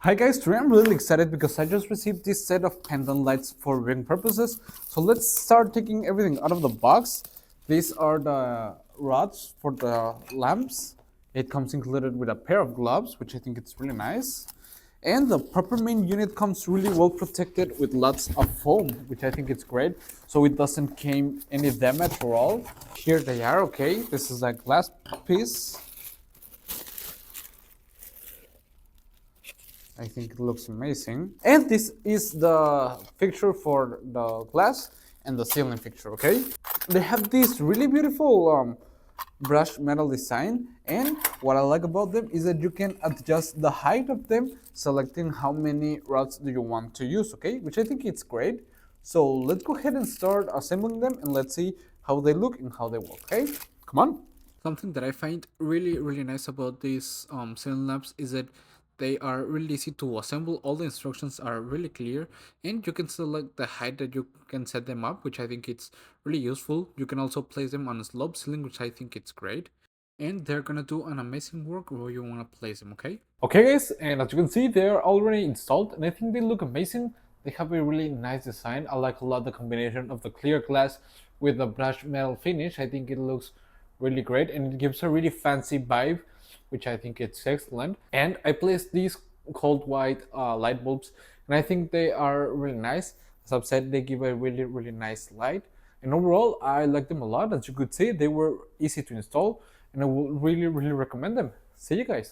Hi guys, today I'm really excited because I just received this set of pendant lights for viewing purposes. So let's start taking everything out of the box. These are the rods for the lamps. It comes included with a pair of gloves, which I think it's really nice. And the proper main unit comes really well protected with lots of foam, which I think it's great. So it doesn't came any damage at all. Here they are, okay. This is a glass piece. I think it looks amazing. And this is the fixture for the glass and the ceiling fixture, okay? They have this really beautiful brushed metal design, and what I like about them is that you can adjust the height of them, selecting how many rods do you want to use, okay? Which I think it's great. So let's go ahead and start assembling them and let's see how they look and how they work, okay? Come on. Something that I find really nice about these ceiling lamps is that they are really easy to assemble. All the instructions are really clear, and you can select the height that you can set them up, which I think it's really useful. You can also place them on a slope ceiling, which I think it's great. And they're gonna do an amazing work where you wanna place them, okay? Okay guys, and as you can see, they're already installed and I think they look amazing. They have a really nice design. I like a lot the combination of the clear glass with the brushed metal finish. I think it looks really great and it gives a really fancy vibe, which I think it's excellent. And I placed these cold white light bulbs and I think they are really nice. As I've said, they give a really nice light, and overall I like them a lot. As you could see, they were easy to install and I would really recommend them. See you guys.